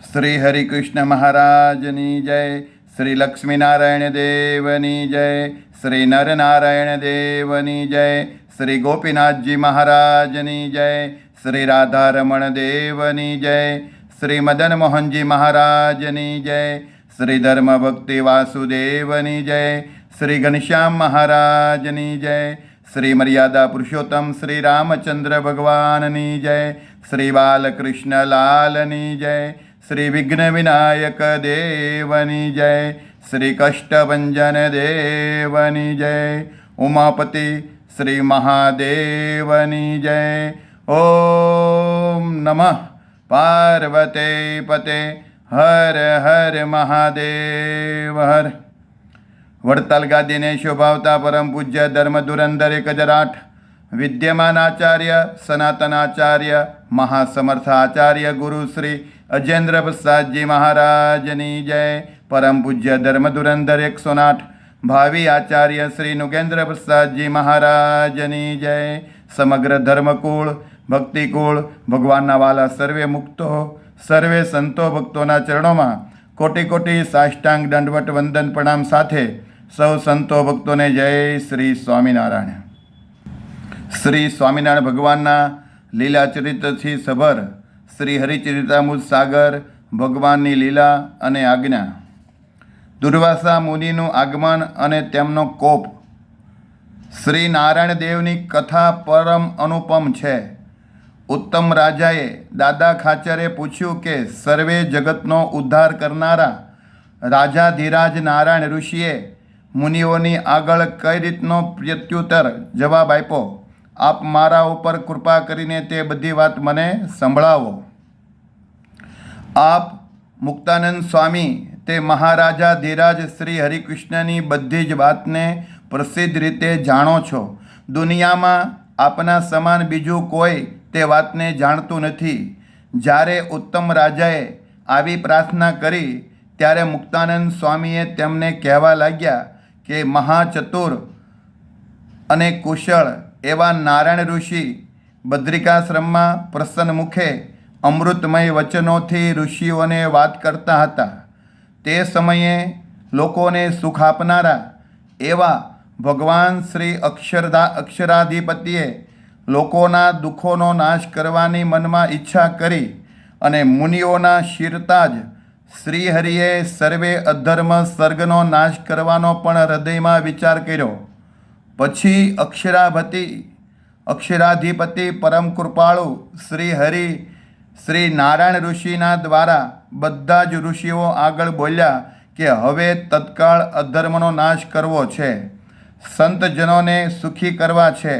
શ્રી હરિકૃષ્ણ મહારાજની જય, શ્રી લક્ષ્મીનારાયણ દેવની જય, શ્રી નરનારાયણ દેવની જય, શ્રી ગોપીનાથજી મહારાજની જય, શ્રી રાધારમણ દેવની જય, શ્રી મદન મોહનજી મહારાજની જય, શ્રી ધર્મ ભક્તિ વાસુદેવની જય, શ્રી ઘનશ્યામ મહારાજની જય, શ્રી મર્યાદા પુરુષોત્તમ શ્રી રામચંદ્ર ભગવાનની જય, શ્રી બાલકૃષ્ણ લાલની જય, શ્રી વિઘ્ન વિનાયક દેવની જય, શ્રી કષ્ટભંજન દેવની જય, ઉમાપતિ શ્રી મહાદેવની જય. ઓમ નમઃ પાર્વતે પતે હર હર મહાદેવ હર. વડતાલ ગાદીને શોભાવતા પરમ પૂજ્ય ધર્મ ધુરંધર 1008 વિદ્યમાન આચાર્ય સનાતનાચાર્ય મહાસમર્થ આચાર્ય ગુરુ શ્રી અજેન્દ્ર પ્રસાદજી મહારાજની જય. પરમ પૂજ્ય ધર્મ ધુરંધર 108 ભાવિ આચાર્ય શ્રી નુગેન્દ્ર પ્રસાદજી મહારાજની જય. સમગ્ર ધર્મકુળ ભક્તિકુળ ભગવાનના વાલા સર્વે મુક્તો સર્વે સંતો ભક્તોના ચરણોમાં કોટી કોટી સાષ્ટાંગ દંડવટ વંદન પ્રણામ સાથે સૌ સંતો ભક્તોને જય શ્રી સ્વામિનારાયણ. શ્રી સ્વામિનારાયણ ભગવાનના લીલા ચરિત્રથી સભર શ્રી હરિચરિતામૃત સાગર ભગવાનની લીલા અને આજ્ઞા. દુર્વાસા મુનિનું આગમન અને તેમનો કોપ. શ્રી નારાયણ દેવની કથા પરમ અનુપમ છે. ઉત્તમ રાજાએ દાદા ખાચરે પૂછ્યું કે સર્વે જગતનો ઉદ્ધાર કરનારા રાજાધિરાજ નારાયણ ઋષિએ મુનિઓની આગળ કઈ રીતનો પ્રત્યુત્તર જવાબ આપ્યો. આપ મારા ઉપર કૃપા કરીને તે બધી વાત મને સંભળાવો. આપ મુક્તાનંદ સ્વામી તે મહારાજા ધીરાજ શ્રી હરિકૃષ્ણની બધી જ વાતને પ્રસિદ્ધ રીતે જાણો છો. દુનિયામાં આપના સમાન બીજું કોઈ તે વાતને જાણતું નથી. જ્યારે ઉત્તમ રાજાએ આવી પ્રાર્થના કરી ત્યારે મુક્તાનંદ સ્વામીએ તેમને કહેવા લાગ્યા કે મહાચતુર અને કુશળ એવા નારાયણ ઋષિ બદ્રિકાશ્રમમાં પ્રસન્ન મુખે અમૃતમય વચનોથી ઋષિઓને વાત કરતા હતા. તે સમયે લોકોને સુખ આપનારા એવા ભગવાન શ્રી અક્ષરાધિપતિએ લોકોના દુઃખોનો નાશ કરવાની મનમાં ઈચ્છા કરી અને મુનિઓના શિરતા જ શ્રીહરિએ સર્વે અધર્મ સર્ગનો નાશ કરવાનો પણ હૃદયમાં વિચાર કર્યો. પછી અક્ષરાધિપતિ પરમ કૃપાળુ શ્રી હરિ શ્રી નારાયણ ઋષિના દ્વારા બધા જ ઋષિઓ આગળ બોલ્યા કે હવે તત્કાળ અધર્મનો નાશ કરવો છે, સંતજનોને સુખી કરવા છે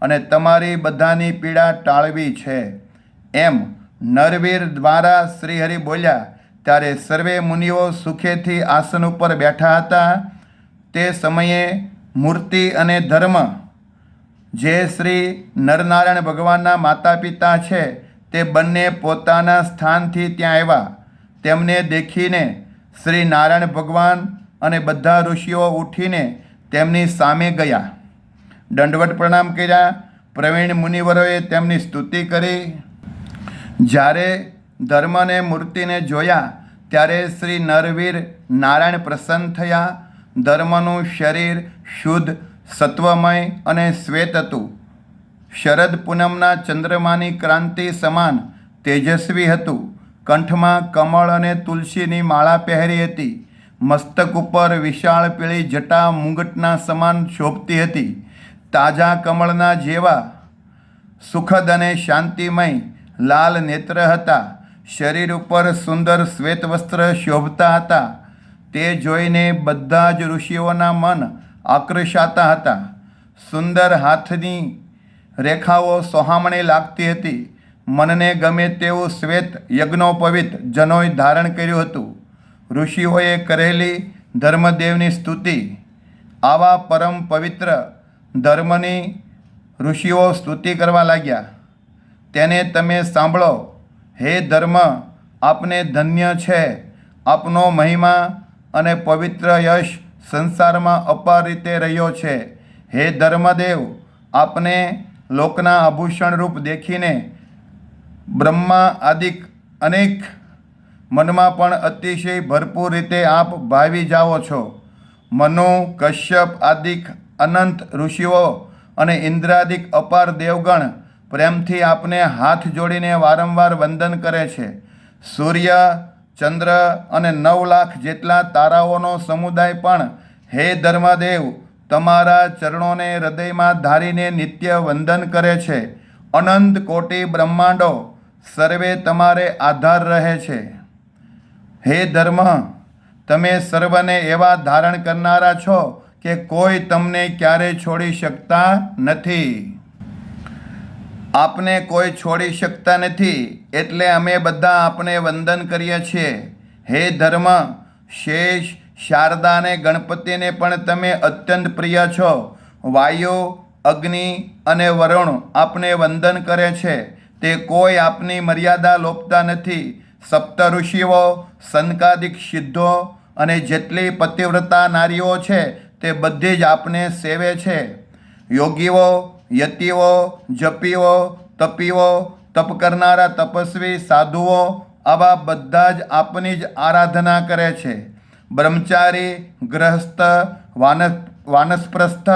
અને તમારી બધાની પીડા ટાળવી છે. એમ નરવીર દ્વારા શ્રીહરિ બોલ્યા ત્યારે સર્વે મુનિઓ સુખેથી આસન ઉપર બેઠા હતા. તે સમયે મૂર્તિ અને ધર્મ જે શ્રી નરનારાયણ ભગવાનના માતા પિતા છે તે બંને પોતાના સ્થાનથી ત્યાં આવ્યા. તેમને દેખીને શ્રી નારાયણ ભગવાન અને બધા ઋષિઓ ઉઠીને તેમની સામે ગયા, દંડવટ પ્રણામ કર્યા. પ્રવીણ મુનિવરોએ તેમની સ્તુતિ કરી. જ્યારે ધર્મને મૂર્તિને જોયા ત્યારે શ્રી નરવીર નારાયણ પ્રસન્ન થયા. ધર્મનું શરીર શુદ્ધ સત્વમય અને શ્વેત હતું. શરદ પૂનમના ચંદ્રમાની ક્રાંતિ સમાન તેજસ્વી હતું. કંઠમાં કમળ અને તુલસીની માળા પહેરી હતી. મસ્તક ઉપર વિશાળ પીળી જટા મુંગટના સમાન શોભતી હતી. તાજા કમળના જેવા સુખદ અને શાંતિમય લાલ નેત્ર હતા. શરીર ઉપર સુંદર શ્વેત વસ્ત્ર શોભતા હતા. તે જોઈને બધા જ ષિઓના મન આકર્ષાતા હતા. સુંદર હાથની રેખાઓ સોહામણી લાગતી હતી. મનને ગમે તેવું શ્વેત યજ્ઞોપવિત જનોય ધારણ કર્યું હતું. ઋષિઓએ કરેલી ધર્મદેવની સ્તુતિ. આવા પરમ પવિત્ર ધર્મની ઋષિઓ સ્તુતિ કરવા લાગ્યા. તેને તમે સાંભળો. હે ધર્મ, આપને ધન્ય છે. આપનો મહિમા અને પવિત્ર યશ સંસારમાં અપાર રીતે રહ્યો છે. હે ધર્મદેવ, આપને લોકના આભૂષણ રૂપ દેખીને બ્રહ્મા આદિક અનેક મનમાં પણ અતિશય ભરપૂર રીતે આપ ભાવી જાઓ છો. મનુ, કશ્યપ આદિક અનંત ઋષિઓ અને ઇન્દ્રાદિક અપાર દેવગણ પ્રેમથી આપને હાથ જોડીને વારંવાર વંદન કરે છે. સૂર્ય, ચંદ્ર અને 9 લાખ જેટલા તારાઓનો સમુદાય પણ હે ધર્મદેવ તમારા ચરણોને હૃદયમાં ધારીને નિત્ય વંદન કરે છે. અનંત કોટી બ્રહ્માંડો સર્વે તમારે આધાર રહે છે. હે ધર્મ, તમે સર્વને એવા ધારણ કરનારા છો કે કોઈ તમને ક્યારેય છોડી શકતા નથી. આપને કોઈ છોડી શકતા નથી એટલે અમે બધા આપને વંદન કરીએ છીએ. હે ધર્મ, શેષ, શારદા અને ગણપતિને પણ તમે અત્યંત પ્રિય છો. વાયુ, અગ્નિ અને વરુણ આપને વંદન કરે છે. તે કોઈ આપની મર્યાદા લોપતા નથી. સપ્ત ઋષિઓ, સનકાદિક સિદ્ધો અને જેટલી પતિવ્રતા નારીઓ છે તે બધી જ આપને સેવે છે. યોગીઓ, યતિઓ, જપીઓ, તપીઓ, તપ કરનારા તપસ્વી સાધુઓ આવા બધા જ આપની જ આરાધના કરે છે. બ્રહ્મચારી, ગૃહસ્થ, વાનપ્રસ્થ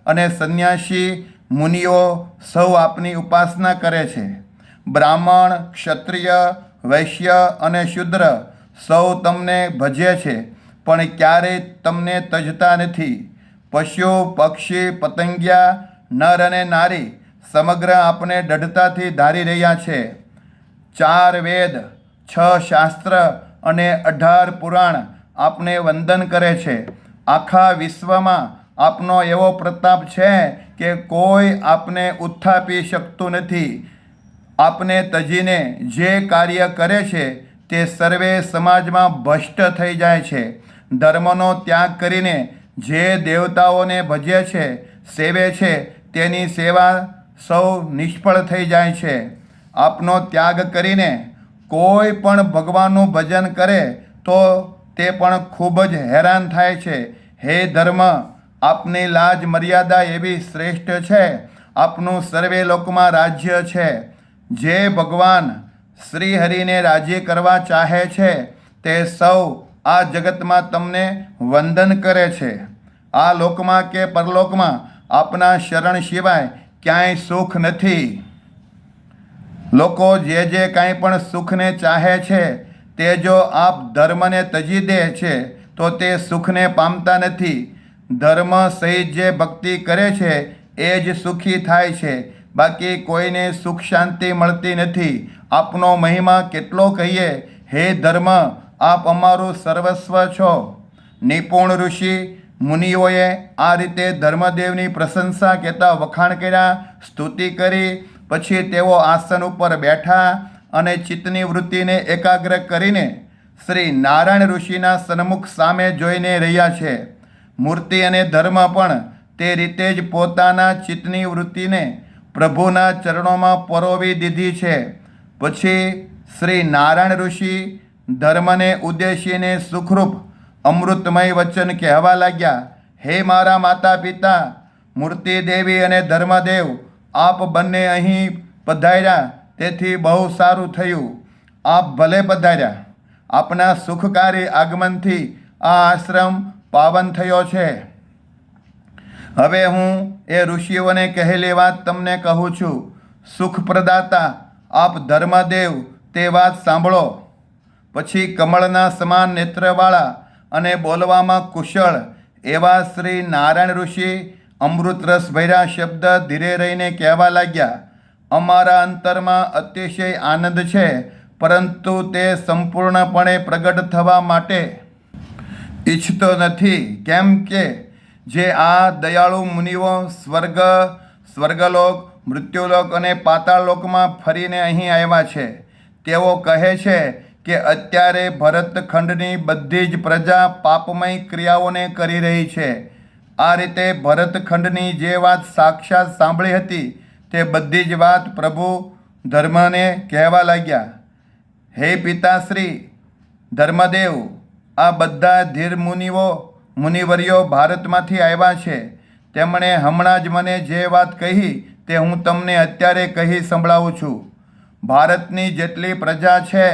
અને સંન્યાસી મુનિઓ સૌ આપની ઉપાસના કરે છે. બ્રાહ્મણ, ક્ષત્રિય, વૈશ્ય અને શૂદ્ર સૌ તમને ભજે છે પણ ક્યારેય તમને તજતા નથી. પશુ, પક્ષી, પતંગિયા, નર અને નારી સમગ્ર આપને દૃઢતાથી ધારી રહ્યા છે. 4 વેદ, 6 શાસ્ત્ર અને 18 પુરાણ આપને વંદન કરે છે. આખા વિશ્વમાં આપનો એવો પ્રતાપ છે કે કોઈ આપને ઉત્થાપી શકતું નથી. આપને તજીને જે કાર્ય કરે છે તે સર્વે સમાજમાં ભ્રષ્ટ થઈ જાય છે. ધર્મનો ત્યાગ કરીને જે દેવતાઓને ભજે છે, સેવે છે તેની સેવા સૌ નિષ્ફળ થઈ જાય છે. આપનો ત્યાગ કરીને કોઈ પણ ભગવાનનું ભજન કરે તો તે પણ ખૂબ જ હેરાન થાય છે. હે ધર્મ, આપની લાજ મર્યાદા એવી શ્રેષ્ઠ છે. આપનું સર્વે લોકમાં રાજ્ય છે. જે ભગવાન શ્રી હરિને રાજી કરવા ચાહે છે તે સૌ આ જગતમાં તમને વંદન કરે છે. આ લોકમાં કે પરલોકમાં આપના શરણ સિવાય ક્યાંય સુખ નથી. લોકો જે કાંઈ પણ સુખને ચાહે છે તે જો આપ ધર્મને તજી દે છે તો તે સુખને પામતા નથી. ધર્મ સહિત જે ભક્તિ કરે છે એ જ સુખી થાય છે. બાકી કોઈને સુખ શાંતિ મળતી નથી. આપનો મહિમા કેટલો કહીએ. હે ધર્મ, આપ અમારું સર્વસ્વ છો. નિપુણ ઋષિ મુનિઓએ આ રીતે ધર્મદેવની પ્રશંસા કહેતા વખાણ કર્યા, સ્તુતિ કરી. પછી તેઓ આસન ઉપર બેઠા અને ચિત્તની વૃત્તિને એકાગ્ર કરીને શ્રી નારાયણ ઋષિના સન્મુખ સામે જોઈને રહ્યા છે. મૂર્તિ અને ધર્મ પણ તે રીતે જ પોતાના ચિત્તની વૃત્તિને પ્રભુના ચરણોમાં પરોવી દીધી છે. પછી શ્રી નારાયણ ઋષિ ધર્મને ઉદ્દેશીને સુખરૂપ અમૃતમય વચન કહેવા લાગ્યા. હે મારા માતા પિતા, મૂર્તિ દેવી અને ધર્મદેવ, આપ બંને અહીં પધાર્યા તેથી બહુ સારું થયું. આપ ભલે પધાર્યા. આપના સુખકારી આગમનથી આ આશ્રમ પાવન થયો છે. હવે હું એ ઋષિઓને કહેલી વાત તમને કહું છું. સુખ પ્રદાતા આપ ધર્મદેવ તે વાત સાંભળો. પછી કમળના સમાન નેત્રવાળા અને બોલવામાં કુશળ એવા શ્રી નારાયણ ઋષિ અમૃત રસ ભર્યા શબ્દ ધીરે રહીને કહેવા લાગ્યા. અમારા અંતરમાં અતિશય આનંદ છે, પરંતુ તે સંપૂર્ણપણે પ્રગટ થવા માટે ઈચ્છતો નથી. કેમ કે જે આ દયાળુ મુનિઓ સ્વર્ગલોક, મૃત્યુલોક અને પાતાળલોકમાં ફરીને અહીં આવ્યા છે, તેઓ કહે છે કે અત્યારે ભરતખંડની બધી જ પ્રજા પાપમય ક્રિયાઓને કરી રહી છે. આ રીતે ભરતખંડની જે વાત સાક્ષાત સાંભળી હતી તે બધી જ વાત પ્રભુ ધર્મને કહેવા લાગ્યા. હે પિતાશ્રી ધર્મદેવ, આ બધા ધીર મુનિવર્યો ભારતમાંથી આવ્યા છે. તેમણે હમણાં જ મને જે વાત કહી તે હું તમને અત્યારે કહી સંભળાવું છું. ભારતની જેટલી પ્રજા છે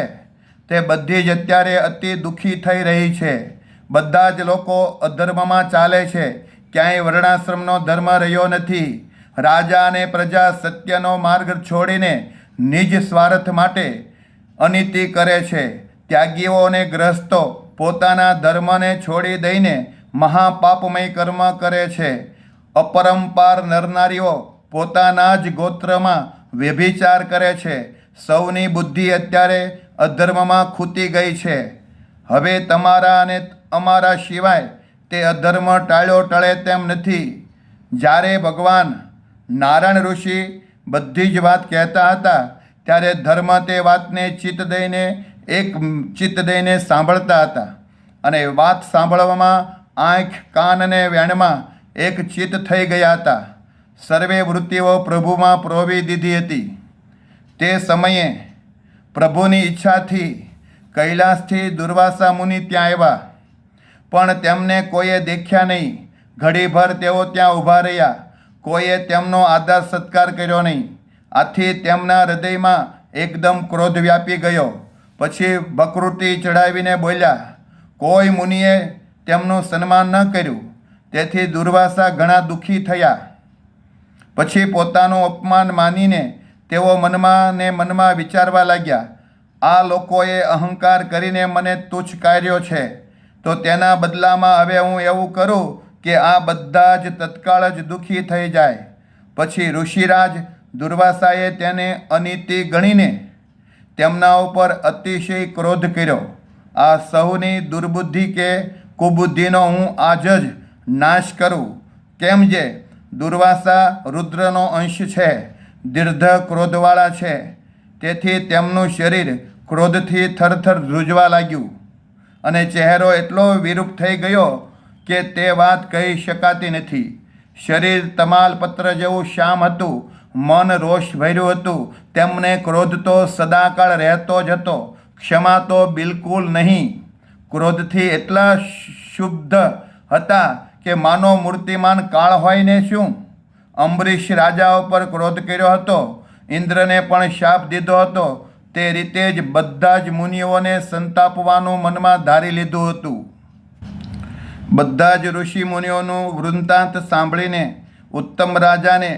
તે બધી જ અત્યારે અતિ દુઃખી થઈ રહી છે. બધા જ લોકો અધર્મમાં ચાલે છે. ક્યાંય વર્ણાશ્રમનો ધર્મ રહ્યો નથી. રાજા અને પ્રજા સત્યનો માર્ગ છોડીને નિજ સ્વાર્થ માટે અનીતિ કરે છે. ત્યાગીઓ અને ગ્રસ્તો પોતાના ધર્મને છોડી દઈને મહાપાપમય કર્મ કરે છે. અપરંપાર નરનારીઓ પોતાના જ ગોત્રમાં વ્યભિચાર કરે છે. સૌની બુદ્ધિ અત્યારે અધર્મમાં ખૂતી ગઈ છે. હવે તમારા અને અમારા સિવાય તે અધર્મ ટાળ્યો ટળે તેમ નથી. જ્યારે ભગવાન નારાયણ ઋષિ બધી જ વાત કહેતા હતા ત્યારે ધર્મ તે વાતને ચિત્ત દઈને સાંભળતા હતા અને વાત સાંભળવામાં આંખ કાન અને વેણમાં એક ચિત્ત થઈ ગયા હતા. સર્વે વૃત્તિઓ પ્રભુમાં પ્રોવી દીધી હતી. તે સમયે પ્રભુની ઈચ્છાથી કૈલાસથી દુર્વાસા મુનિ ત્યાં આવ્યા, પણ તેમને કોઈએ દેખ્યા નહીં. ઘડીભર તેઓ ત્યાં ઊભા રહ્યા. કોઈએ તેમનો આદર સત્કાર કર્યો નહીં. આથી તેમના હૃદયમાં એકદમ ક્રોધ વ્યાપી ગયો. પછી બકૃતિ ચડાવીને બોલ્યા. કોઈ મુનિએ તેમનું સન્માન ન કર્યું. તેથી દુર્વાસા ઘણા દુઃખી થયા. પછી પોતાનું અપમાન માનીને તેઓ મનમાં વિચારવા લાગ્યા, આ લોકોએ અહંકાર કરીને મને તુચ્છ કાર્યો છે, તો તેના બદલામાં હવે હું એવું કરું કે આ બધા જ તત્કાળ જ દુઃખી થઈ જાય. પછી ઋષિરાજ દુર્વાસાએ તેને અનીતિ ગણીને તેમના ઉપર અતિશય ક્રોધ કર્યો. આ સહુની દુર્બુદ્ધિ કે કુબુદ્ધિનો હું આજ જ નાશ કરું. કેમ જે દુર્વાસા રુદ્રનો અંશ છે, દીર્ઘ ક્રોધવાળા છે. તેથી તેમનું શરીર ક્રોધથી થરથર ધ્રુજવા લાગ્યું અને ચહેરો એટલો વિરૂપ થઈ ગયો કે તે વાત કહી શકાતી નથી. શરીર તમાલપત્ર જેવું શ્યામ હતું. મન રોષ ભર્યું હતું. તેમને ક્રોધ તો સદાકાળ રહેતો જ હતો. ક્ષમા તો બિલકુલ નહીં. ક્રોધથી એટલા શુદ્ધ હતા કે માનો મૂર્તિમાન કાળ હોય ને શું. અંબરીશ રાજા ઉપર ક્રોધ કર્યો હતો. ઇન્દ્રને પણ શાપ દીધો હતો. તે રીતે જ બધા જ મુનિઓને સંતાપવાનું મનમાં ધારી લીધું હતું. બધા જ ઋષિ મુનિઓનું વૃત્તાંત સાંભળીને ઉત્તમ રાજાને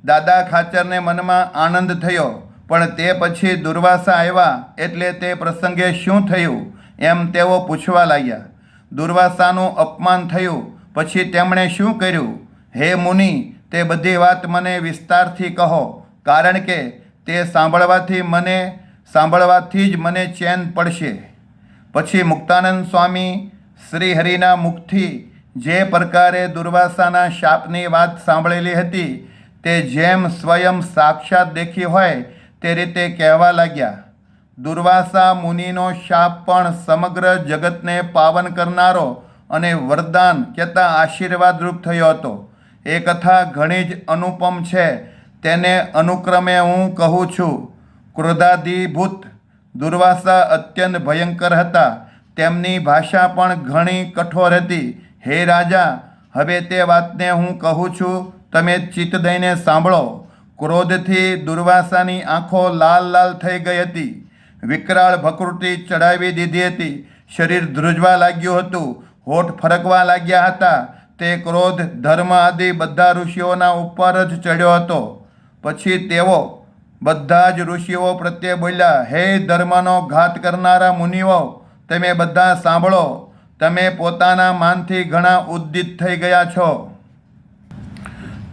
દાદા ખાચરને મનમાં આનંદ થયો. પણ તે પછી દુર્વાસા આવ્યા એટલે તે પ્રસંગે શું થયું એમ તેઓ પૂછવા લાગ્યા. દુર્વાસાનું અપમાન થયું પછી તેમણે શું કર્યું? હે મુનિ, તે બધી વાત મને વિસ્તારથી કહો, કારણ કે તે સાંભળવાથી જ મને ચેન પડશે. પછી મુક્તાનંદ સ્વામી શ્રી હરિના મુખથી જે પ્રકારે દુર્વાસાના શાપની વાત સાંભળેલી હતી તે જેમ સ્વયં સાક્ષાત દેખી હોય તે રીતે કહેવા લાગ્યા. દુર્વાસા મુનિનો શાપ પણ સમગ્ર જગતને પાવન કરનારો અને વરદાન કહેતા આશીર્વાદરૂપ થયો હતો. એ કથા ઘણી જ અનુપમ છે. તેને અનુક્રમે હું કહું છું. ક્રોધાધિભૂત દુર્વાસા અત્યંત ભયંકર હતા. તેમની ભાષા પણ ઘણી કઠોર હતી. હે રાજા, હવે તે વાતને હું કહું છું, તમે ચિત્ત દઈને સાંભળો. ક્રોધથી દુર્વાસાની આંખો લાલ લાલ થઈ ગઈ હતી. વિકરાળ ભકૃતિ ચડાવી દીધી હતી. શરીર ધ્રુજવા લાગ્યું હતું. હોઠ ફરકવા લાગ્યા હતા. તે ક્રોધ ધર્મ આદિ બધા ઋષિઓના ઉપર જ ચડ્યો હતો. પછી તેઓ બધા જ ઋષિઓ પ્રત્યે બોલ્યા, હે ધર્મનો ઘાત કરનારા મુનિઓ, તમે બધા સાંભળો. તમે પોતાના માનથી ઘણા ઉદ્દિત થઈ ગયા છો.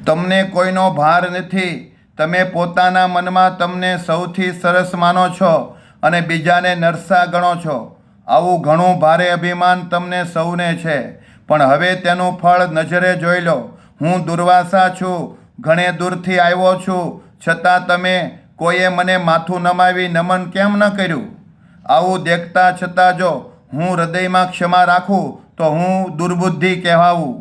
તમને કોઈનો ભાર નથી. તમે પોતાના મનમાં તમને સૌથી સરસ માનો છો અને બીજાને નરસા ગણો છો. આવું ઘણું ભારે અભિમાન તમને સૌને છે. પણ હવે તેનું ફળ નજરે જોઈ લો. હું દુર્વાસા છું. ઘણે દૂરથી આવ્યો છું, છતાં તમે કોઈએ મને માથું નમાવી નમન કેમ ન કર્યું? આવું દેખતા છતાં જો હું હૃદયમાં ક્ષમા રાખું તો હું દુર્બુદ્ધિ કહેવાવું.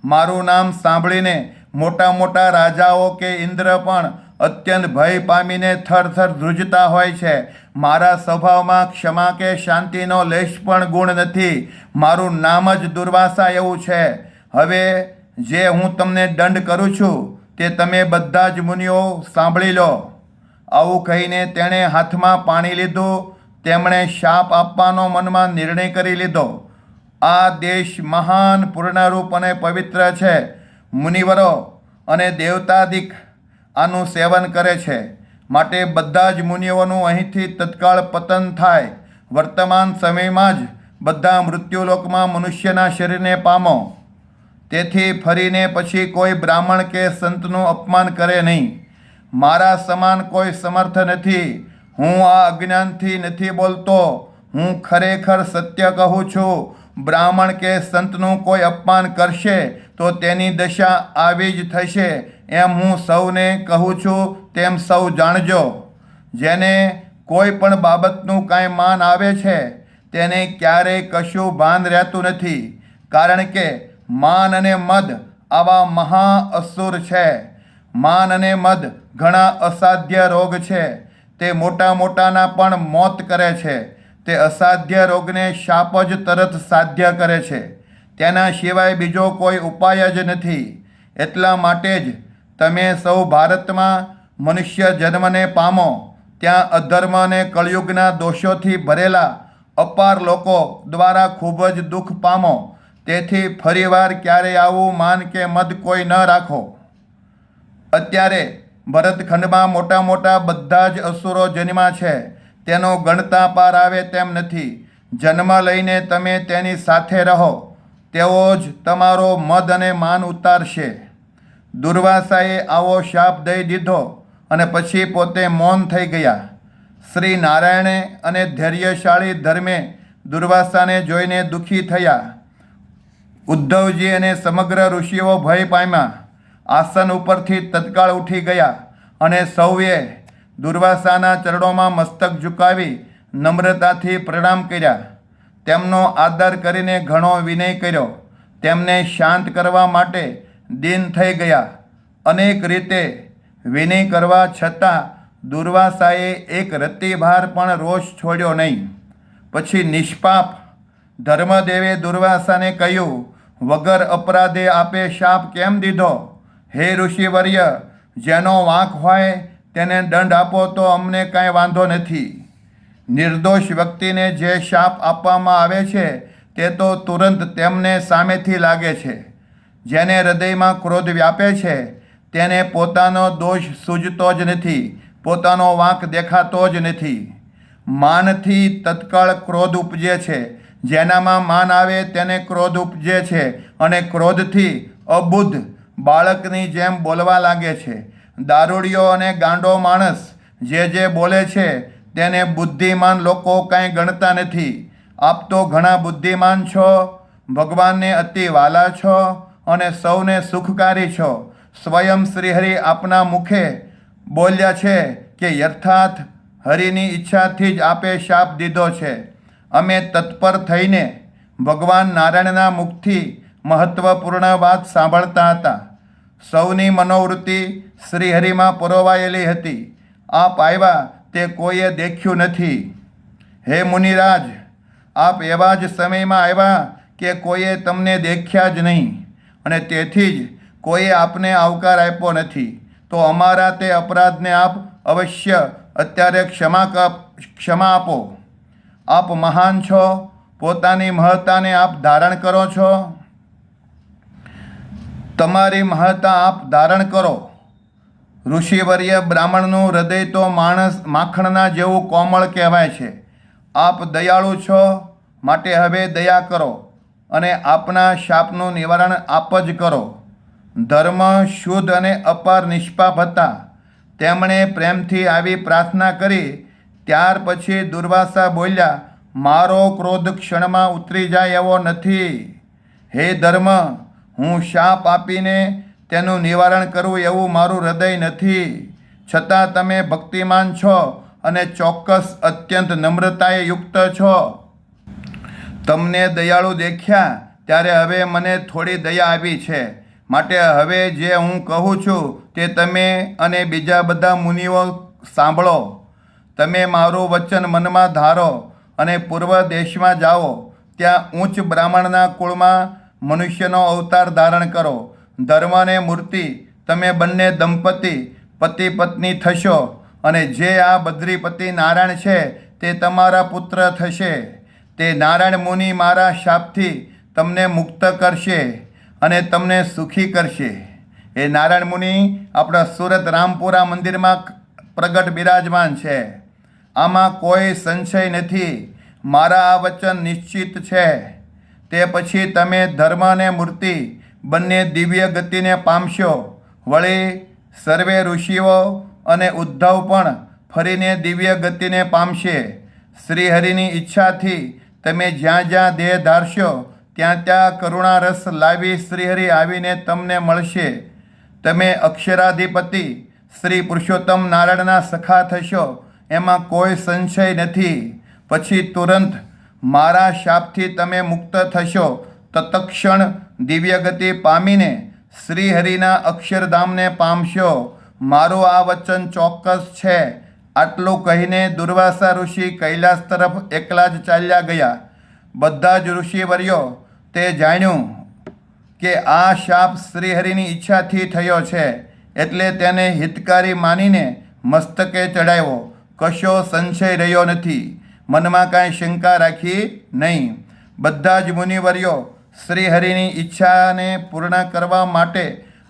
મારું નામ સાંભળીને મોટા મોટા રાજાઓ કે ઇન્દ્ર પણ અત્યંત ભય પામીને થરથર ધ્રુજતા હોય છે. મારા સ્વભાવમાં ક્ષમા કે શાંતિનો લેશ પણ ગુણ નથી. મારું નામ જ દુર્વાસા એવું છે. હવે જે હું તમને દંડ કરું છું તે તમે બધા જ મુનિઓ સાંભળી લો. આવું કહીને તેણે હાથમાં પાણી લીધું. તેમણે શાપ આપવાનો મનમાં નિર્ણય કરી લીધો. આ દેશ મહાન, પૂર્ણરૂપ અને પવિત્ર છે. મુનિવરો અને દેવતાદિક આનું સેવન કરે છે. માટે બધા જ મુનિઓનું અહીંથી તત્કાળ પતન થાય. વર્તમાન સમયમાં જ બધા મૃત્યુલોકમાં મનુષ્યના શરીરને પામો. તેથી ફરીને પછી કોઈ બ્રાહ્મણ કે સંતનું અપમાન કરે નહીં. મારા સમાન કોઈ સમર્થ નથી. હું આ અજ્ઞાનથી નથી બોલતો. હું ખરેખર સત્ય કહું છું. બ્રાહ્મણ કે સંતનું કોઈ અપમાન કરશે તો તેની દશા આવી જ થશે. એમ હું સૌને કહું છું તેમ સૌ જાણજો. જેને કોઈ પણ બાબતનું કાંઈ માન આવે છે તેને ક્યારેય કશું ભાન રહેતું નથી. કારણ કે માન અને મદ આવા મહા અસુર છે. માન અને મદ ઘણા અસાધ્ય રોગ છે. તે મોટા મોટાના પણ મોત કરે છે. તે અસાધ્ય રોગને શાપ જ તરત સાધ્ય કરે છે. તેના સિવાય બીજો કોઈ ઉપાય જ નથી. એટલા માટે જ તમે સૌ ભારતમાં મનુષ્ય જન્મને પામો ત્યાં અધર્મ અને કળયુગના દોષોથી ભરેલા અપાર લોકો દ્વારા ખૂબ જ દુઃખ પામો. તેથી ફરીવાર ક્યારેય આવું માન કે મદ કોઈ ન રાખો. અત્યારે ભરતખંડમાં મોટા મોટા બધા જ અસુરો જન્મ્યા છે. તેનો ગણતા પાર આવે તેમ નથી. જન્મ લઈને તમે તેની સાથે રહો. તેઓ જ તમારો મદ અને માન ઉતારશે. દુર્વાસાએ આવો શાપ દઈ દીધો અને પછી પોતે મૌન થઈ ગયા. શ્રી નારાયણે અને ધૈર્યશાળી ધર્મે દુર્વાસાને જોઈને દુઃખી થયા. ઉદ્ધવજી અને સમગ્ર ઋષિઓ ભય પામ્યા. આસન ઉપરથી તત્કાળ ઉઠી ગયા અને સૌએ દુર્વાસાના ચરણોમાં મસ્તક ઝુકાવી નમ્રતાથી પ્રણામ કર્યા. તેમનો આદર કરીને ઘણો વિનય કર્યો. તેમને શાંત કરવા માટે દીન થઈ ગયા. અનેક રીતે વિનય કરવા છતાં દુર્વાસાએ એક રત્તીભાર પણ રોષ છોડ્યો નહીં. પછી નિષ્પાપ ધર્મદેવે દુર્વાસાને કહ્યું, વગર અપરાધે આપે શાપ કેમ દીધો? હે ઋષિવર્ય, જેનો વાંક હોય તેને દંડ આપો તો અમને કાંઈ વાંધો નથી. નિર્દોષ વ્યક્તિને જે શાપ આપવામાં આવે છે તે તો તુરંત તેમને સામેથી લાગે છે. જેને હૃદયમાં ક્રોધ વ્યાપે છે તેને પોતાનો દોષ સૂઝતો જ નથી. પોતાનો વાંક દેખાતો જ નથી. માનથી તત્કાળ ક્રોધ ઉપજે છે. જેનામાં માન આવે તેને ક્રોધ ઉપજે છે અને ક્રોધથી અબુદ્ધ બાળકની જેમ બોલવા લાગે છે. દારૂડિયો અને ગાંડો માણસ જે બોલે છે તેને બુદ્ધિમાન લોકો કાંઈ ગણતા નથી. આપ તો ઘણા બુદ્ધિમાન છો, ભગવાનને અતિ વાલા છો અને સૌને સુખકારી છો. સ્વયં શ્રીહરિ આપના મુખે બોલ્યા છે કે યથાર્થ હરિની ઈચ્છાથી જ આપે શાપ દીધો છે. અમે તત્પર થઈને ભગવાન નારાયણના મુખથી મહત્વપૂર્ણ વાત સાંભળતા હતા. સૌની મનોવૃત્તિ શ્રીહરિમાં પરોવાયેલી હતી. આપ આવ્યા તે કોઈએ દેખ્યું નથી. હે મુનિરાજ, આપ એવા જ સમયમાં આવ્યા કે કોઈએ તમને દેખ્યા જ નહીં અને તેથી જ કોઈએ આપને આવકાર આપ્યો નથી. તો અમારા તે અપરાધને આપ અવશ્ય અત્યારે ક્ષમા આપો. આપ મહાન છો. પોતાની મહત્તાને આપ ધારણ કરો છો. તમારી મહત્તા આપ ધારણ કરો. ઋષિવર્ય, બ્રાહ્મણનું હૃદય તો માખણના જેવું કોમળ કહેવાય છે. આપ દયાળુ છો, માટે હવે દયા કરો અને આપના શાપનું નિવારણ આપ જ કરો. ધર્મ શુદ્ધ અને અપાર નિષ્પાપ હતા. તેમણે પ્રેમથી આવી પ્રાર્થના કરી. ત્યાર પછી દુર્વાસા બોલ્યા, મારો ક્રોધ ક્ષણમાં ઉતરી જાય એવો નથી. હે ધર્મ, હું શાપ આપીને તેનું નિવારણ કરું એવું મારું હૃદય નથી. છતાં તમે ભક્તિમાન છો અને ચોક્કસ અત્યંત નમ્રતાએ યુક્ત છો. તમને દયાળુ દેખ્યા ત્યારે હવે મને થોડી દયા આવી છે. માટે હવે જે હું કહું છું તે તમે અને બીજા બધા મુનિઓ સાંભળો. તમે મારું વચન મનમાં ધારો અને પૂર્વ દેશમાં જાઓ. ત્યાં ઉચ્ચ બ્રાહ્મણના કુળમાં મનુષ્યનો અવતાર ધારણ કરો. ધર્મ અને મૂર્તિ તમે બંને દંપતી પતિ પત્ની થશો અને જે આ બદ્રીપતિ નારાયણ છે તે તમારા પુત્ર થશે. તે નારાયણ મુનિ મારા શાપથી તમને મુક્ત કરશે અને તમને સુખી કરશે. એ નારાયણ મુનિ આપણા સુરત રામપુરા મંદિરમાં પ્રગટ બિરાજમાન છે. આમાં કોઈ સંશય નથી. મારા આ વચન નિશ્ચિત છે. તે પછી તમે ધર્મ અને મૂર્તિ બંને દિવ્ય ગતિને પામશો. વળી સર્વે ઋષિઓ અને ઉદ્ધવ પણ ફરીને દિવ્ય ગતિને પામશે. શ્રીહરિની ઈચ્છાથી તમે જ્યાં જ્યાં દેહ ધારશો ત્યાં ત્યાં કરુણારસ લાવી શ્રીહરિ આવીને તમને મળશે. તમે અક્ષરાધિપતિ શ્રી પુરુષોત્તમ નારાયણના સખા થશો, એમાં કોઈ સંશય નથી. પછી તુરંત મારા શાપથી તમે મુક્ત થશો. તત્ક્ષણ દિવ્ય ગતિ પામીને શ્રીહરિના અક્ષરધામને પામશો. મારું આ વચન ચોક્કસ છે. આટલું કહીને દુર્વાસા ઋષિ કૈલાસ તરફ એકલા જ ચાલ્યા ગયા. બધા જ ઋષિવર્યો તે જાણ્યું કે આ શાપ શ્રીહરિની ઈચ્છાથી થયો છે, એટલે તેને હિતકારી માનીને મસ્તકે ચડાવ્યો. કશો સંશય રહ્યો નથી. મનમાં કાંઈ શંકા રાખી નહીં. બધા જ મુનિવર્યો શ્રીહરિની ઈચ્છાને પૂર્ણ કરવા માટે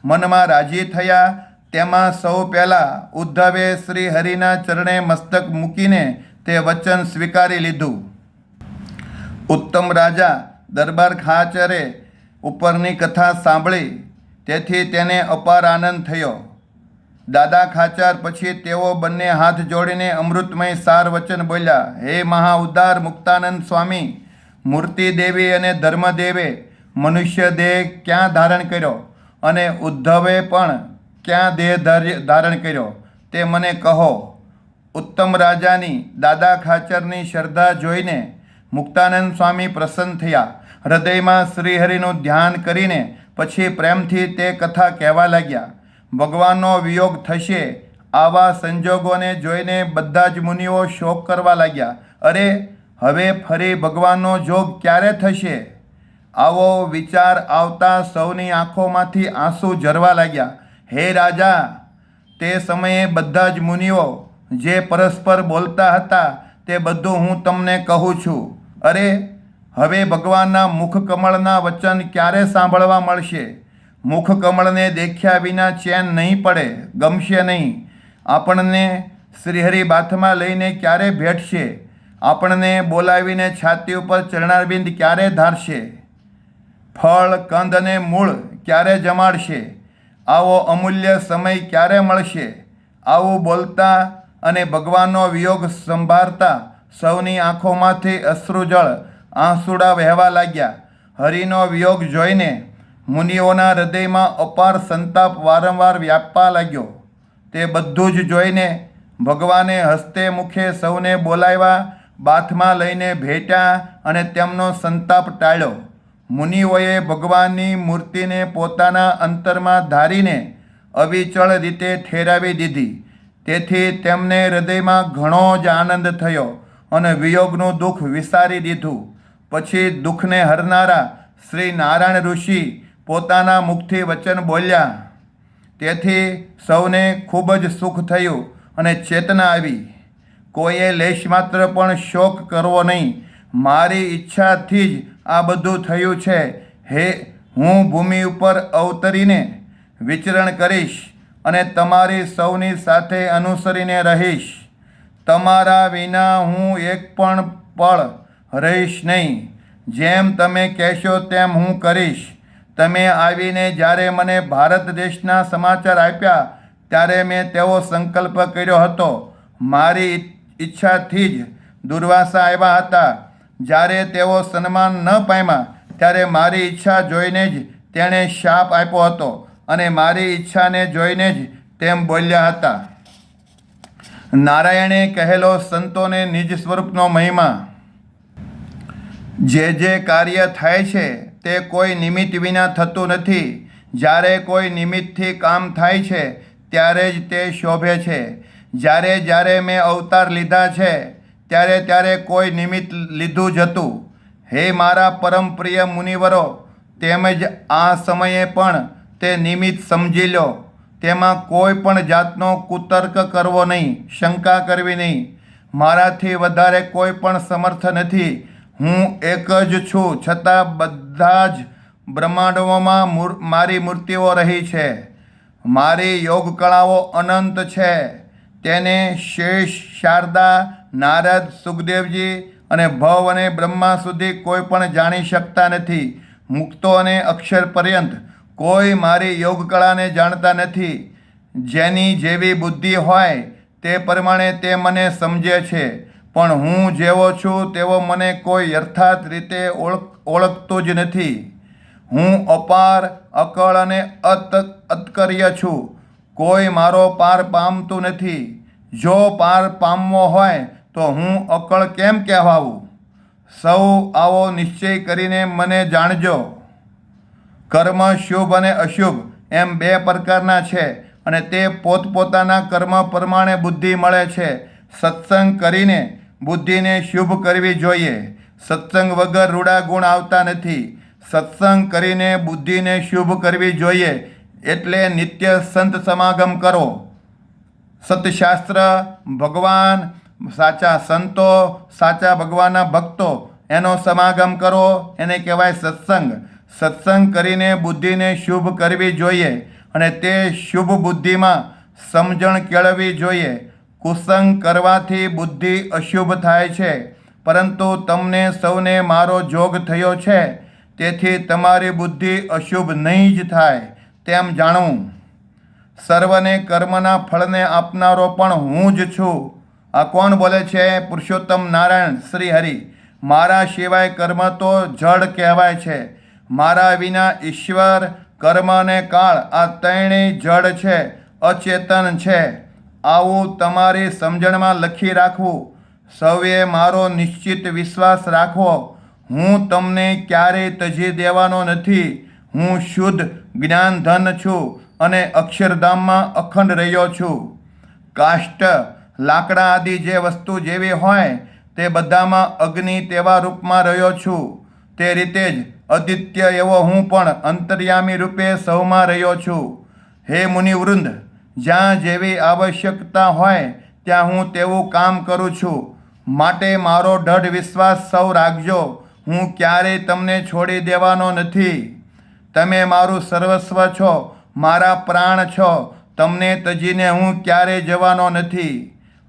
મનમાં રાજી થયા. તેમાં સૌ પહેલાં ઉદ્ધવે શ્રીહરિના ચરણે મસ્તક મૂકીને તે વચન સ્વીકારી લીધું. ઉત્તમ રાજા દરબાર ખાચરે ઉપરની કથા સાંભળી, તેથી તેને અપાર આનંદ થયો. દાદા ખાચર પછી તેઓ બંને હાથ જોડીને અમૃતમય સાર વચન બોલ્યા. હે મહા ઉદાર મુક્તાનંદ સ્વામી, મૂર્તિ દેવી અને ધર્મદેવે મનુષ્ય દેહ ક્યાં ધારણ કર્યો અને ઉદ્ધવે પણ ક્યાં દેહ ધારણ કર્યો તે મને કહો. ઉત્તમ રાજાની દાદા ખાચરની શ્રદ્ધા જોઈને મુક્તાનંદ સ્વામી પ્રસન્ન થયા. હૃદયમાં શ્રીહરિનું ધ્યાન કરીને પછી પ્રેમથી તે કથા કહેવા લાગ્યા. ભગવાનનો વિયોગ થશે આવા સંજોગોને જોઈને બધા જ મુનિઓ શોક કરવા લાગ્યા. અરે, હવે ફરી ભગવાનનો જોગ ક્યારે થશે? આવો વિચાર આવતા સૌની આંખોમાંથી આંસુ ઝરવા લાગ્યા. હે રાજા, તે સમયે બધા જ મુનિઓ જે પરસ્પર બોલતા હતા તે બધું હું તમને કહું છું. અરે, હવે ભગવાનના મુખકમળના વચન ક્યારે સાંભળવા મળશે? મુખકમળને દેખ્યા વિના ચેન નહીં પડે, ગમશે નહીં. આપણને શ્રીહરિ બાથમાં લઈને ક્યારે ભેટશે? આપણને બોલાવીને છાતી ઉપર ચરણારવિંદ ક્યારે ધારશે? ફળ, કંદ અને મૂળ ક્યારે જમાડશે? આવો અમૂલ્ય સમય ક્યારે મળશે? આવું બોલતા અને ભગવાનનો વિયોગ સંભાળતા સૌની આંખોમાંથી અશ્રુજળ આંસુડા વહેવા લાગ્યા. હરિનો વિયોગ જોઈને મુનિઓના હૃદયમાં અપાર સંતાપ વારંવાર વ્યાપવા લાગ્યો. તે બધું જ જોઈને ભગવાને હસ્તે મુખે સૌને બોલાવ્યા, બાથમાં લઈને ભેટ્યા અને તેમનો સંતાપ ટાળ્યો. મુનિઓએ ભગવાનની મૂર્તિને પોતાના અંતરમાં ધારીને અવિચળ રીતે ઠેરાવી દીધી. તેથી તેમને હૃદયમાં ઘણો જ આનંદ થયો અને વિયોગનું દુઃખ વિસારી દીધું. પછી દુઃખને હરનારા શ્રી નારાયણ ઋષિ પોતાના મુખથી વચન બોલ્યા. તેથી સૌને ખૂબ જ સુખ થયું અને ચેતના આવી. કોઈએ લેશ માત્ર પણ શોક કરવો નહીં. મારી ઈચ્છાથી જ આ બધું થયું છે. હે, હું ભૂમિ ઉપર અવતરીને વિચરણ કરીશ અને તમારી સૌની સાથે અનુસરીને રહીશ. તમારા વિના હું એક પણ પળ રહીશ નહીં. જેમ તમે કહેશો તેમ હું કરીશ. તમે આવીને જ્યારે મને ભારત દેશના સમાચાર આપ્યા ત્યારે મેં તેવો સંકલ્પ કર્યો હતો. મારી ઈચ્છાથી જ દુર્વાસા આવ્યા હતા. જ્યારે તેઓ સન્માન ન પામ્યા ત્યારે મારી ઈચ્છા જોઈને જ તેણે શાપ આપ્યો હતો અને મારી ઈચ્છાને જોઈને જ તેમ બોલ્યા હતા. નારાયણે કહેલો સંતોને નિજ સ્વરૂપનો મહિમા. જે જે કાર્ય થાય છે તે કોઈ નિમિત્ત વિના થતું નથી. જ્યારે કોઈ નિમિત્તથી કામ થાય છે ત્યારે જ તે શોભે છે. જ્યારે જ્યારે મેં અવતાર લીધા છે ત્યારે ત્યારે કોઈ નિમિત્ત લીધું જ હતું. હે મારા પરમ પ્રિય મુનિવરો, તેમજ આ સમયે પણ તે નિમિત્ત સમજી લો. તેમાં કોઈ પણ જાતનો કુતર્ક કરવો નહીં, શંકા કરવી નહીં. મારાથી વધારે કોઈ પણ સમર્થ નથી. હું એક જ છું, છતાં બધા જ બ્રહ્માંડોમાં મારી મૂર્તિઓ રહી છે. મારી યોગ કળાઓ અનંત છે. તેને શેષ, શારદા, નારદ, સુખદેવજી અને ભવ અને બ્રહ્મા સુધી કોઈ પણ જાણી શકતા નથી. મુક્તો અને અક્ષર પર્યંત કોઈ મારી યોગ કળાને જાણતા નથી. જેની જેવી બુદ્ધિ હોય તે પ્રમાણે તે મને સમજે છે, પણ હું જેવો છું તેવો મને કોઈ યથાર્થ રીતે ઓળખતું જ નથી. હું અપાર, અકળ અને અતકર્ય છું. કોઈ મારો પાર પામતું નથી. જો પાર પામવો હોય તો હું અકળ કેમ કહેવાવું? સૌ આવો નિશ્ચય કરીને મને જાણજો. કર્મ શુભ અને અશુભ એમ બે પ્રકારના છે, અને તે પોતપોતાના કર્મ પ્રમાણે બુદ્ધિ મળે છે. સત્સંગ કરીને બુદ્ધિને શુભ કરવી જોઈએ. સત્સંગ વગર રૂડા ગુણ આવતા નથી. સત્સંગ કરીને બુદ્ધિને શુભ કરવી જોઈએ. એટલે નિત્ય સંત સમાગમ કરો. સત્શાસ્ત્ર, ભગવાન, સાચા સંતો, સાચા ભગવાનના ભક્તો, એનો સમાગમ કરો. એને કહેવાય સત્સંગ. સત્સંગ કરીને બુદ્ધિને શુભ કરવી જોઈએ, અને તે શુભ બુદ્ધિમાં સમજણ કેળવવી જોઈએ. કુસંગ કરવાથી બુદ્ધિ અશુભ થાય છે, પરંતુ તમને સૌને મારો જોગ થયો છે, તેથી તમારી બુદ્ધિ અશુભ નહીં જ થાય તેમ જાણવું. સર્વને કર્મના ફળને આપનારો પણ હું જ છું. આ કોણ બોલે છે? પુરુષોત્તમ નારાયણ શ્રી હરિ. મારા સિવાય કર્મ તો જડ કહેવાય છે. મારા વિના ઈશ્વર, કર્મ અને કાળ આ ત્રણેય જડ છે, અચેતન છે. આવું તમારી સમજણમાં લખી રાખવું. સૌએ મારો નિશ્ચિત વિશ્વાસ રાખવો. હું તમને ક્યારેય તજી દેવાનો નથી. હું શુદ્ધ જ્ઞાનધન છું અને અક્ષરધામમાં અખંડ રહ્યો છું. કાષ્ઠ, લાકડા આદિ જે વસ્તુ જેવી હોય તે બધામાં અગ્નિ તેવા રૂપમાં રહ્યો છું. તે રીતે જ અદિત્ય એવો હું પણ અંતર્યામી રૂપે સૌમાં રહ્યો છું. હે મુનિવૃંદ, જ્યાં જેવી આવશ્યકતા હોય ત્યાં હું તેવું કામ કરું છું. માટે મારો દૃઢ વિશ્વાસ સૌ રાખજો. હું ક્યારેય તમને છોડી દેવાનો નથી. તમે મારું સર્વસ્વ છો, મારા પ્રાણ છો. તમને તજીને હું ક્યારેય જવાનો નથી.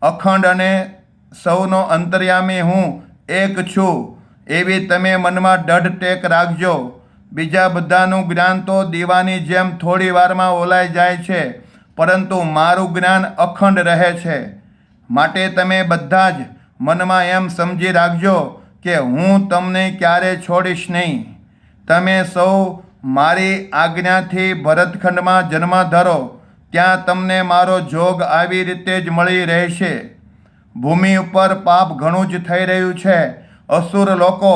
અખંડ અને સૌનો અંતર્યામી હું એક છું, એવી તમે મનમાં દૃઢ ટેક રાખજો. બીજા બધાનું જ્ઞાન તો દીવાની જેમ થોડી વારમાં ઓલાઈ જાય છે, પરંતુ મારું જ્ઞાન અખંડ રહે છે. માટે તમે બધા જ મનમાં એમ સમજી રાખજો કે હું તમને ક્યારેય છોડીશ નહીં. તમે સૌ મારી આજ્ઞાથી ભરતખંડમાં જન્મ ધરો, ત્યાં તમને મારો જોગ આવી રીતે જ મળી રહેશે. ભૂમિ ઉપર પાપ ઘણું જ થઈ રહ્યું છે. અસુર લોકો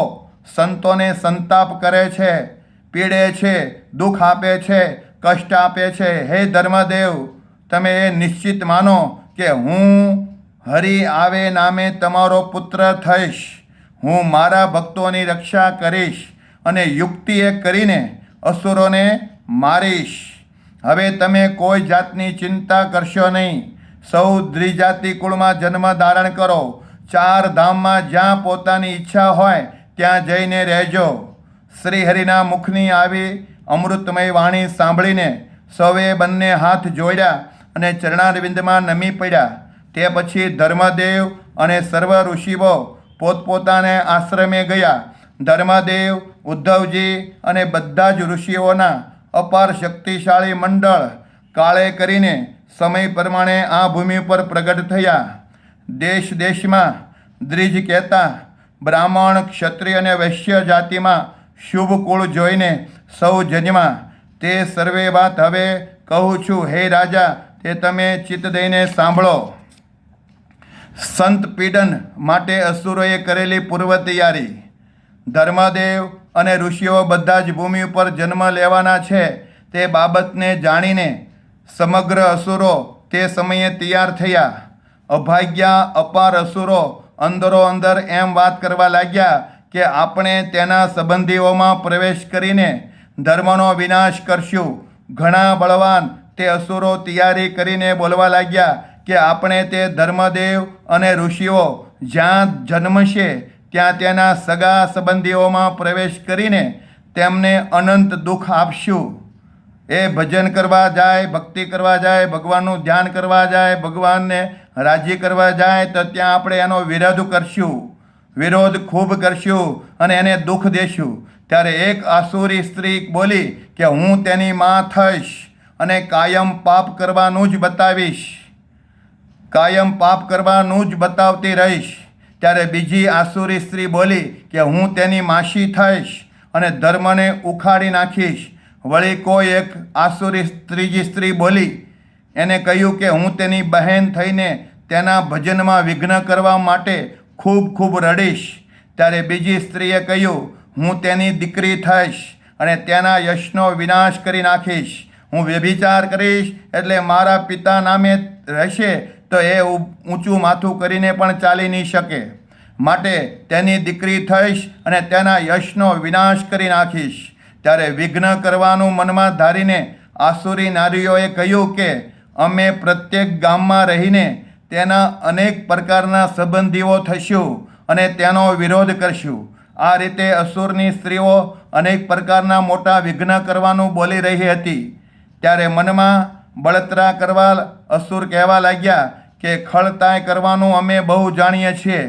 સંતોને સંતાપ કરે છે, પીડે છે, દુઃખ આપે છે, કષ્ટ આપે છે. હે ધર્મદેવ, તમે એ નિશ્ચિત માનો કે હું હરિ આવે નામે તમારો પુત્ર થઈશ. હું મારા ભક્તોની રક્ષા કરીશ અને યુક્તિએ કરીને અસુરોને મારીશ. હવે તમે કોઈ જાતની ચિંતા કરશો નહીં. સૌ દ્વિજાતિ કુળમાં જન્મ ધારણ કરો. 4 ધામમાં જ્યાં પોતાની ઈચ્છા હોય ત્યાં જઈને રહેજો. શ્રી હરિના મુખની આવી અમૃતમય વાણી સાંભળીને સૌએ બંને હાથ જોડ્યા અને ચરણારવિંદમાં નમી પડ્યા. તે પછી ધર્મદેવ અને સર્વ ઋષિઓ પોતપોતાને આશ્રમે ગયા. ધર્મદેવ, ઉદ્ધવજી અને બધા જ ઋષિઓના અપાર શક્તિશાળી મંડળ કાળે કરીને સમય પ્રમાણે આ ભૂમિ પર પ્રગટ થયા. દેશ દેશમાં દ્વિજ કહેતા બ્રાહ્મણ, ક્ષત્રિય અને વૈશ્ય જાતિમાં શુભ કુળ જોઈને સૌ જન્મા. તે સર્વે વાત હવે કહું છું. હે રાજા, તે તમે ચિત્ત દઈને સાંભળો. સંત પીડન માટે અસુરોએ કરેલી પૂર્વ તૈયારી. ધર્મદેવ અને ઋષિઓ બધા જ ભૂમિ ઉપર જન્મ લેવાના છે તે બાબતને જાણીને સમગ્ર અસુરો તે સમયે તૈયાર થયા. અભાગ્યા અપાર અસુરો અંદરો અંદર એમ વાત કરવા લાગ્યા કે આપણે તેના સંબંધીઓમાં પ્રવેશ કરીને ધર્મનો વિનાશ કરશું. ઘણા બળવાન તે અસુરો તૈયારી કરીને બોલવા લાગ્યા કે આપણે તે ધર્મદેવ અને ઋષિઓ જ્યાં જન્મશે ત્યાં તેના સગા સંબંધીઓમાં પ્રવેશ કરીને તેમને અનંત દુઃખ આપશું. એ ભજન કરવા જાય, ભક્તિ કરવા જાય, ભગવાનનું ધ્યાન કરવા જાય, ભગવાનને રાજી કરવા જાય તો ત્યાં આપણે એનો વિરોધ કરશું, વિરોધ ખૂબ કરશું અને એને દુઃખ દેશું. ત્યારે એક આસુરી સ્ત્રી બોલી કે હું તેની માં થઈશ અને કાયમ પાપ કરવાનું જ બતાવીશ, કાયમ પાપ કરવાનું જ બતાવતી રહીશ. ત્યારે બીજી આસુરી સ્ત્રી બોલી કે હું તેની માસી થઈશ અને ધર્મને ઉખાડી નાખીશ. વળી કોઈ એક આસુરી ત્રીજી સ્ત્રી બોલી, એને કહ્યું કે હું તેની બહેન થઈને તેના ભજનમાં વિઘ્ન કરવા માટે ખૂબ ખૂબ રડીશ. ત્યારે બીજી સ્ત્રીએ કહ્યું હું તેની દીકરી થઈશ અને તેના યશનો વિનાશ કરી નાખીશ. હું વ્યભિચાર કરીશ એટલે મારા પિતા નામે રહેશે તો એ ઊંચું માથું કરીને પણ ચાલી નહીં શકે, માટે તેની દીકરી થઈશ અને તેના યશનો વિનાશ કરી નાખીશ. ત્યારે વિઘ્ન કરવાનું મનમાં ધારીને આસુરી નારીઓએ કહ્યું કે અમે પ્રત્યેક ગામમાં રહીને તેના અનેક પ્રકારના સંબંધીઓ થશું અને તેનો વિરોધ કરશું. આ રીતે અસુરની સ્ત્રીઓ અનેક પ્રકારના મોટા વિઘ્ન કરવાનું બોલી રહી હતી. ત્યારે મનમાં બળતરા કરવા અસુર કહેવા લાગ્યા કે ખળતાય કરવાનું અમે બહુ જાણીએ છીએ.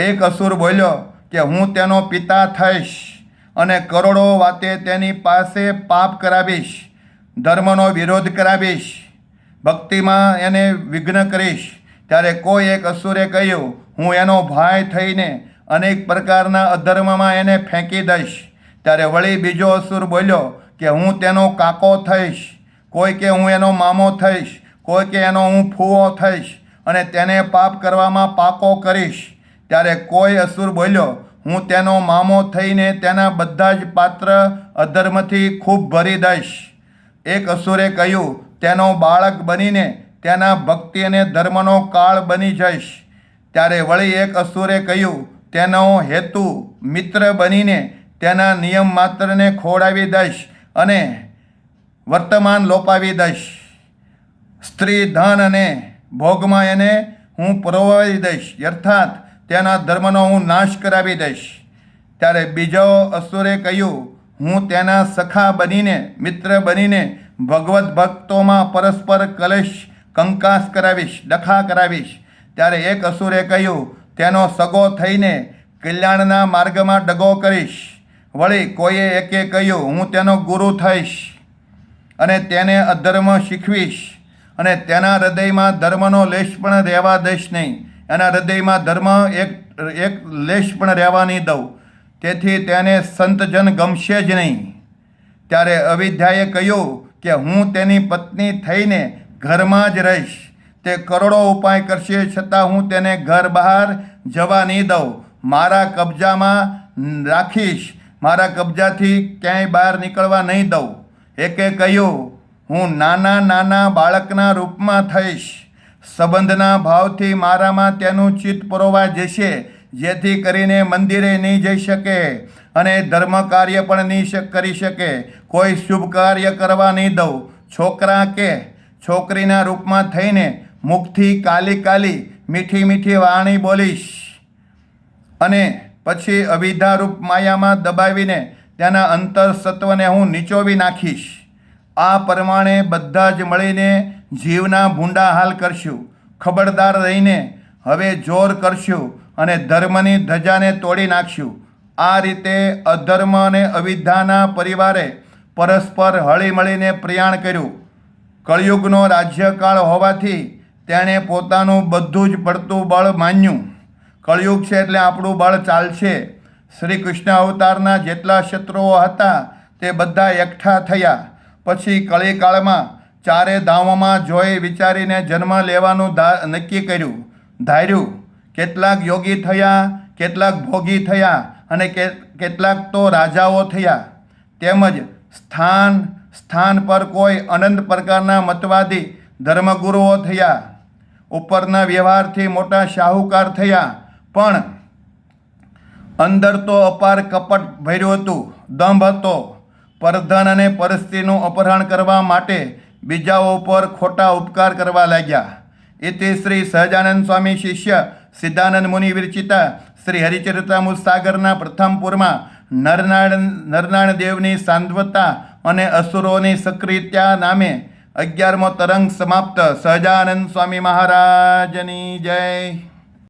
એક અસુર બોલ્યો કે હું તેનો પિતા થઈશ અને કરોડો વાતે તેની પાસે પાપ કરાવીશ, ધર્મનો વિરોધ કરાવીશ, ભક્તિમાં એને વિઘ્ન કરીશ. ત્યારે કોઈ એક અસુરે કહ્યું હું એનો ભાઈ થઈને અનેક પ્રકારના અધર્મમાં એને ફેંકી દઈશ. ત્યારે વળી બીજો અસુર બોલ્યો કે હું તેનો કાકો થઈશ, કોઈ કે હું એનો મામો થઈશ, કોઈ કે એનો હું ફૂવો થઈશ અને તેને પાપ કરવામાં પાકો કરીશ. ત્યારે કોઈ અસુર બોલ્યો હું તેનો મામો થઈને તેના બધા જ પાત્ર અધર્મથી ખૂબ ભરી દઈશ. એક અસુરે કહ્યું તેનો બાળક બનીને તેના ભક્તિ અને ધર્મનો કાળ બની જઈશ. ત્યારે વળી એક અસુરે કહ્યું તેનો હેતુ મિત્ર બનીને તેના નિયમ માત્રને ખોડાવી દઈશ અને વર્તમાન લોપાવી દઈશ. સ્ત્રી ધન અને ભોગમાં એને હું પરોવાઈ દઈશ, અર્થાત તેના ધર્મનો હું નાશ કરાવી દઈશ. ત્યારે બીજો અસુરે કહ્યું હું તેના સખા બનીને મિત્ર બનીને ભગવત ભક્તોમાં પરસ્પર કલેશ કંકાસ કરાવીશ, ડખા કરાવીશ. ત્યારે એક અસુરે કહ્યું તેનો સગો થઈને કલ્યાણના માર્ગમાં ડગો કરીશ. વળી કોઈએ એકે કહ્યું હું તેનો ગુરુ થઈશ અને તેને અધર્મ શીખવીશ અને તેના હૃદયમાં ધર્મનો લેશ પણ રહેવા દઈશ નહીં, એના હૃદયમાં ધર્મ એક લેશ પણ રહેવા નહીં દઉં, તેથી તેને સંતજન ગમશે જ નહીં. ત્યારે અવિદ્યાએ કહ્યું કે હું તેની પત્ની થઈને ઘરમાં જ રહીશ. તે કરોડો ઉપાય કરશે છતાં હું તેને ઘર બહાર જવા નહીં દઉં, મારા કબજામાં રાખીશ, મારા કબજાથી ક્યાંય બહાર નીકળવા નહીં દઉં. એકે કહ્યું હું નાના નાના બાળકના રૂપમાં થઈશ, સંબંધના ભાવથી મારામાં તેનું ચિત્ત પરોવાઈ જશે, જેથી કરીને મંદિરે નહીં જઈ શકે અને ધર્મ કાર્ય પણ નહીં કરી શકે, કોઈ શુભ કાર્ય કરવા નહીં દઉં. છોકરા કે છોકરીના રૂપમાં થઈને મુખથી કાલી કાલી મીઠી મીઠી વાણી બોલીશ અને પછી અવિદ્યારૂપ માયામાં દબાવીને તેના અંતર સત્વને હું નીચોવી નાખીશ. આ પ્રમાણે બધા જ મળીને જીવના ભૂંડા હાલ કરશું. ખબરદાર રહીને હવે જોર કરશું અને ધર્મની ધજાને તોડી નાખશું. આ રીતે અધર્મ અને અવિદ્યાના પરિવારે પરસ્પર હળી મળીને પ્રયાણ કર્યું. કળિયુગનો રાજ્યકાળ હોવાથી તેણે પોતાનું બધું જ પડતું બળ માન્યું. કળિયુગ છે એટલે આપણું બળ ચાલશે. શ્રી કૃષ્ણ અવતારના જેટલા શત્રુઓ હતા તે બધા એકઠા થયા. પછી કળીકાળમાં ચારે ધામોમાં જોઈ વિચારીને જન્મ લેવાનું નક્કી કર્યું, ધાર્યું. કેટલાક યોગી થયા, કેટલાક ભોગી થયા અને કેટલાક તો રાજાઓ થયા. તેમજ સ્થાન પર કોઈ અનંત પ્રકારના મતવાદી ધર્મગુરુઓ થયા. ઉપરના વ્યવહારથી મોટા શાહુકાર થયા, પણ અંદર તો અપાર કપટ ભર્યું હતું, દંભ હતો. પરધન અને પરસ્ત્રીનું અપહરણ કરવા માટે બીજાઓ ઉપર ખોટા ઉપકાર કરવા લાગ્યા. એતે શ્રી સહજાનંદ સ્વામી શિષ્ય સિદ્ધાનંદ મુનિ વિરચિતા શ્રી હરિચરિતામૃત સાગરના પ્રથમ પૂરમાં નરનાળ દેવની સાંદ્વતા અને અસુરોની સક્રિયતા નામે 11મો તરંગ સમાપ્ત. સહજાનંદ સ્વામી મહારાજની જય.